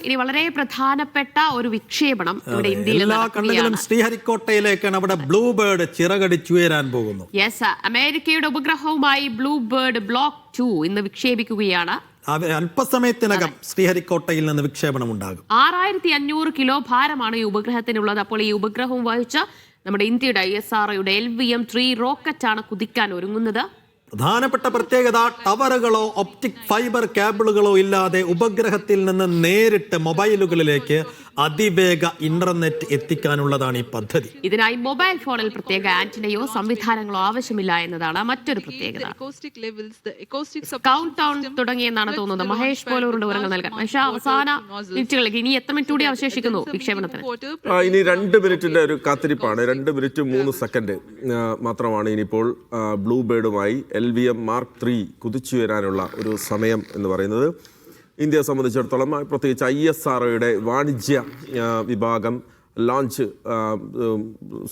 ഇനി വളരെ പ്രധാനപ്പെട്ട ഒരു വിക്ഷേപണം ഇവിടെ ഇന്ത്യയിൽ എല്ലാ കണ്ണുകളും ശ്രീഹരിക്കോട്ടയിലേക്കാണ്. അവിടെ ബ്ലൂ ബേർഡ് ചിറകടിച്ചുയരാൻ പോകുന്നു. യെസ്, അമേരിക്കയുടെ ഉപഗ്രഹവുമായി ബ്ലൂ ബേർഡ് ബ്ലോക്ക് 2 ഇന്ന് വിക്ഷേപിക്കുകയാണ്. അല്പസമയത്തിനകം ശ്രീഹരിക്കോട്ടയിൽ നിന്ന് വിക്ഷേപണം ഉണ്ടാകും. 6500 കിലോ ഭാരമാണ് ഈ ഉപഗ്രഹത്തിനുള്ളത്. അപ്പോൾ ഈ ഉപഗ്രഹവും വഹിച്ച നമ്മുടെ ഇന്ത്യയുടെ ISROയുടെ LVM-3 റോക്കറ്റാണ് കുതിക്കാൻ ഒരുങ്ങുന്നത്. പ്രധാനപ്പെട്ട പ്രത്യേകത, ടവറുകളോ ഒപ്റ്റിക് ഫൈബർ കേബിളുകളോ ഇല്ലാതെ ഉപഗ്രഹത്തിൽ നിന്ന് നേരിട്ട് മൊബൈലുകളിലേക്ക് അതിവേഗ ഇന്റർനെറ്റ് എത്തിക്കാനുള്ളതാണ് ഈ പദ്ധതി. ഇതിനായി മൊബൈൽ ഫോണിൽ പ്രത്യേക ആന്റിനയോ സംവിധാനങ്ങളോ ആവശ്യമില്ല എന്നതാണ് മറ്റൊരു പ്രത്യേകത. കൗണ്ട് ഡൗൺ തുടങ്ങിയെന്നാണ് തോന്നുന്നത്. മഹേഷ് പോലൂരിന്റെ വിവരങ്ങൾ നൽകാൻ. മഹേഷ്, അവസാന മിനിറ്റുകളിലേക്ക് ഇനി എത്ര മിനിറ്റ് കൂടി അവശേഷിക്കുന്നു വിക്ഷേപണത്തിന്? ഇനി 2 മിനിറ്റിന്റെ ഒരു കാത്തിരിപ്പാണ്. 2 മിനിറ്റ് 3 സെക്കൻഡ് മാത്രമാണ് ഇനിയിപ്പോൾ ബ്ലൂ ബേർഡുമായി LVM Mark 3 കുതിച്ചുയരാനുള്ള ഒരു സമയം എന്ന് പറയുന്നത്. ഇന്ത്യയെ സംബന്ധിച്ചിടത്തോളം പ്രത്യേകിച്ച് ISROയുടെ വാണിജ്യ വിഭാഗം ലോഞ്ച്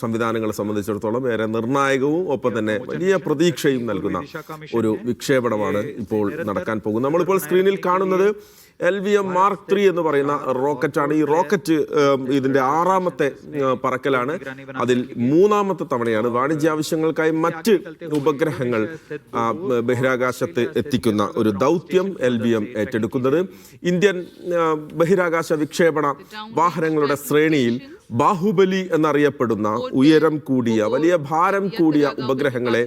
സംവിധാനങ്ങളെ സംബന്ധിച്ചിടത്തോളം ഏറെ നിർണായകവും ഒപ്പം തന്നെ വലിയ പ്രതീക്ഷയും നൽകുന്ന ഒരു വിക്ഷേപണമാണ് ഇപ്പോൾ നടക്കാൻ പോകുന്നത്. നമ്മളിപ്പോൾ സ്ക്രീനിൽ കാണുന്നത് LVM Mark 3 എന്ന് പറയുന്ന റോക്കറ്റാണ്. ഈ റോക്കറ്റ് ഇതിന്റെ 6ാമത്തെ പറക്കലാണ്. അതിൽ 3ാമത്തെ തവണയാണ് വാണിജ്യാവശ്യങ്ങൾക്കായി മറ്റ് ഉപഗ്രഹങ്ങൾ ബഹിരാകാശത്ത് എത്തിക്കുന്ന ഒരു ദൗത്യം LVM ഏറ്റെടുക്കുന്നത്. ഇന്ത്യൻ ബഹിരാകാശ വിക്ഷേപണ വാഹനങ്ങളുടെ ശ്രേണിയിൽ ബാഹുബലി എന്നറിയപ്പെടുന്ന ഉയരം കൂടിയ വലിയ ഭാരം കൂടിയ ഉപഗ്രഹങ്ങളെ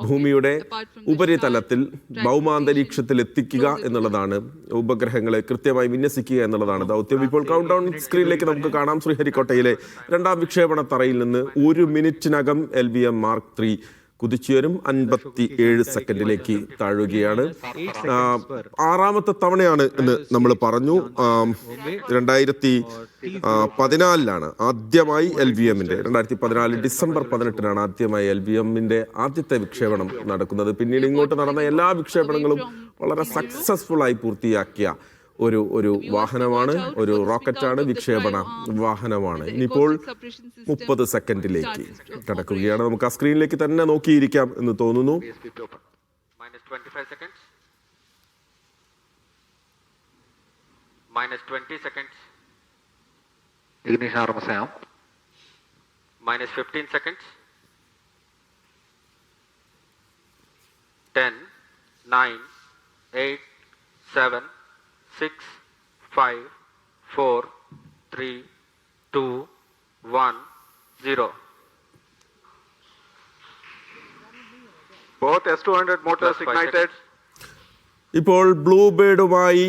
ഭൂമിയുടെ ഉപരിതലത്തിൽ ഭൗമാന്തരീക്ഷത്തിൽ എത്തിക്കുക എന്നുള്ളതാണ്, ഉപഗ്രഹങ്ങളെ കൃത്യമായി വിന്യസിക്കുക എന്നുള്ളതാണ് ദൗത്യം. ഇപ്പോൾ കൗണ്ട് ഡൗൺ സ്ക്രീനിലേക്ക് നമുക്ക് കാണാം. ശ്രീഹരിക്കോട്ടയിലെ 2ാം വിക്ഷേപണ തറയിൽ നിന്ന് 1 മിനിറ്റിനകം LVM Mark 3 കുതിച്ചുയരും. 57 സെക്കൻഡിലേക്ക് താഴുകയാണ്. 6ാമത്തെ തവണയാണ് എന്ന് നമ്മൾ പറഞ്ഞു. 2014 ആദ്യമായി LVMന്റെ 2014 ഡിസംബർ 18 ആദ്യമായി LVMന്റെ ആദ്യത്തെ വിക്ഷേപണം നടക്കുന്നത്. പിന്നീട് ഇങ്ങോട്ട് നടന്ന എല്ലാ വിക്ഷേപണങ്ങളും വളരെ സക്സസ്ഫുൾ ആയി പൂർത്തിയാക്കിയ ഒരു വാഹനമാണ്, ഒരു റോക്കറ്റാണ്, വിക്ഷേപണ വാഹനമാണ്. ഇനിയിപ്പോൾ 30 സെക്കൻഡിലേക്ക് കടക്കുകയാണ്. നമുക്ക് ആ സ്ക്രീനിലേക്ക് തന്നെ നോക്കിയിരിക്കാം എന്ന് തോന്നുന്നു. -20 seconds. Ignition arms down. -15 seconds. 10, 9, 8, 7, 6, 5, 4, 3, 2, 1, 0. Both S200 motors ignited. ഇപ്പോൾ ബ്ലൂ ബേർഡുമായി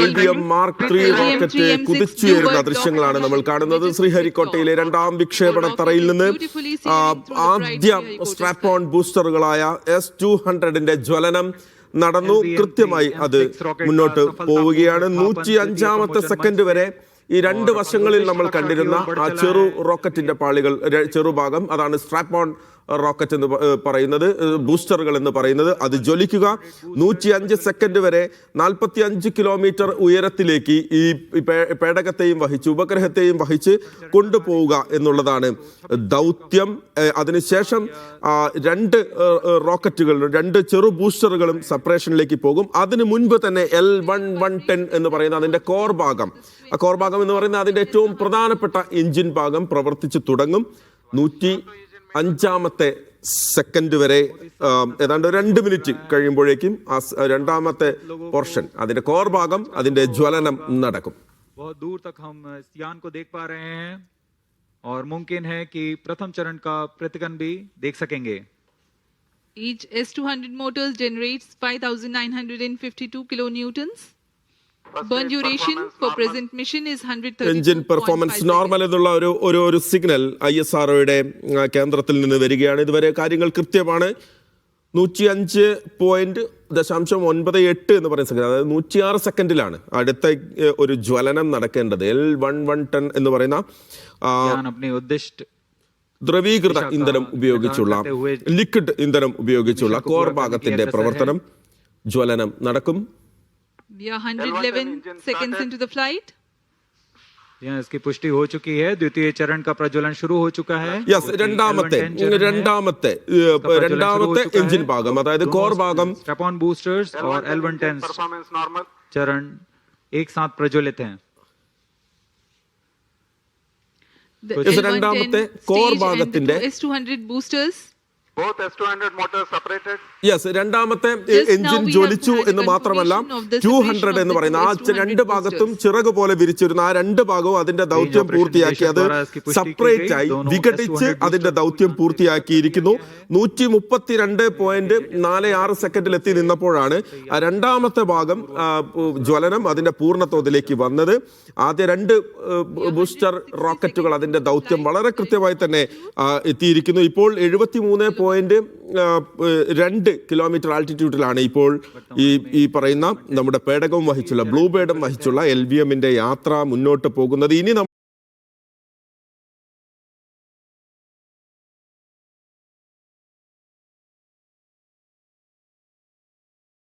LVM Mark 3 റോക്കറ്റ് കുതിച്ചുയരുന്ന ദൃശ്യങ്ങളാണ് നമ്മൾ കാണുന്നത്. ശ്രീഹരിക്കോട്ടയിലെ 2ാം വിക്ഷേപണ തറയിൽ നിന്ന് ആദ്യ സ്ട്രാപ്പ് ഓൺ ബൂസ്റ്ററുകളായ S200ന്റെ ജ്വലനം നടന്നു. കൃത്യമായി അത് മുന്നോട്ട് പോവുകയാണ്. 105ാമത്തെ സെക്കൻഡ് വരെ ഈ 2 വശങ്ങളിൽ നമ്മൾ കണ്ടിരുന്ന ആ ചെറു റോക്കറ്റിന്റെ പാളികൾ, ചെറുഭാഗം, അതാണ് സ്ട്രാപ്പ് ഓൺ റോക്കറ്റ് എന്ന് പറയുന്നത്, ബൂസ്റ്ററുകൾ എന്ന് പറയുന്നത്. അത് ജ്വലിക്കുക. 105 സെക്കൻഡ് വരെ 45 കിലോമീറ്റർ ഉയരത്തിലേക്ക് ഈ പേടകത്തെയും വഹിച്ച്, ഉപഗ്രഹത്തെയും വഹിച്ച് കൊണ്ടുപോവുക എന്നുള്ളതാണ് ദൗത്യം. അതിനുശേഷം 2 റോക്കറ്റുകൾ, 2 ചെറു ബൂസ്റ്ററുകളും സെപ്പറേഷനിലേക്ക് പോകും. അതിനു മുൻപ് തന്നെ L1110 എന്ന് പറയുന്ന അതിന്റെ കോർ ഭാഗം, ആ കോർ ഭാഗം എന്ന് പറയുന്നത് അതിന്റെ ഏറ്റവും പ്രധാനപ്പെട്ട എഞ്ചിൻ ഭാഗം പ്രവർത്തിച്ചു തുടങ്ങും. 105ാമത്തെ സെക്കൻഡ് വരെ ഏതാണ്ട് 2 മിനിറ്റ് കഴിയുമ്പോഴേക്കും ആ 2ാമത്തെ പോർഷൻ, അതിന്റെ കോർ ഭാഗം, അതിന്റെ ജ്വലനം നടക്കും. और मुमकिन है कि प्रथम चरण का प्रतिगन भी देख सकेंगे. Each S200 motors generates 5,952 kilonewtons. Burn duration for present mission is 130. Engine performance normal എന്നുള്ള ഒരു സിഗ്നൽ ISROയുടെ കേന്ദ്രത്തിൽ നിന്ന് വരികയാണ്. ഇതുവരെ കാര്യങ്ങൾ കൃത്യമാണ്. 105.98 എന്ന് പറയുന്ന സെക്കൻഡ്, അതായത് 106 സെക്കൻഡിലാണ് അടുത്ത ഒരു ജ്വലനം നടക്കേണ്ടത്. L1110 എന്ന് പറയുന്ന ദ്രവീകൃത ഇന്ധനം ഉപയോഗിച്ചുള്ള, ലിക്വിഡ് ഇന്ധനം ഉപയോഗിച്ചുള്ള കോർ ഭാഗത്തിന്റെ പ്രവർത്തനം, ജ്വലനം നടക്കും. We are 111 seconds into the flight. यहाँ इसकी पुष्टि हो चुकी है. द्वितीय चरण का प्रज्वलन शुरू हो चुका है. യെസ്, രണ്ടാമത്തെ എഞ്ചിൻ ഭാഗം, അതായത് കോർ ഭാഗം, स्ट्रैप ऑन बूस्टर्स और L110 चरण एक साथ प्रज्वलित हैं। The Yes, L110 രണ്ടാമത്തെ core stage and the ഭാഗത്തിന്റെ two S200 boosters. Both S200 motors separated. Yes, രണ്ടാമത്തെ Just എഞ്ചിൻ now we ജ്വലിച്ചു have had എന്ന് മാത്രമല്ല confirmation of the 200 separation എന്ന് of the പറയുന്ന ആ two S200 രണ്ട് ഭാഗത്തും boosters. ചിറക് പോലെ വിരിച്ചിരുന്ന ആ രണ്ട് ഭാഗവും അതിന്റെ ദൗത്യം operation പൂർത്തിയാക്കി അത് द्वारा इसकी पुष्टि की സെപ്പറേറ്റ് गई। ആയി दोनों വിഘടിച്ച് S200 അതിന്റെ ദൗത്യം പൂർത്തിയാക്കിയിരിക്കുന്നു. 132.46 സെക്കൻഡിൽ എത്തി നിന്നപ്പോഴാണ് ആ രണ്ടാമത്തെ ഭാഗം ജ്വലനം അതിന്റെ പൂർണ്ണതോതിലേക്ക് വന്നത്. ആദ്യ രണ്ട് ബൂസ്റ്റർ റോക്കറ്റുകൾ അതിന്റെ ദൗത്യം വളരെ കൃത്യമായി തന്നെ എത്തിയിരിക്കുന്നു. ഇപ്പോൾ 73.2 കിലോമീറ്റർ ആൾട്ടിറ്റ്യൂഡിലാണ് ഇപ്പോൾ ഈ പറയുന്ന നമ്മുടെ പേടകവും വഹിച്ചുള്ള ബ്ലൂ ബേർഡും വഹിച്ചുള്ള LVMന്റെ യാത്ര മുന്നോട്ട് പോകുന്നത്. ഇനി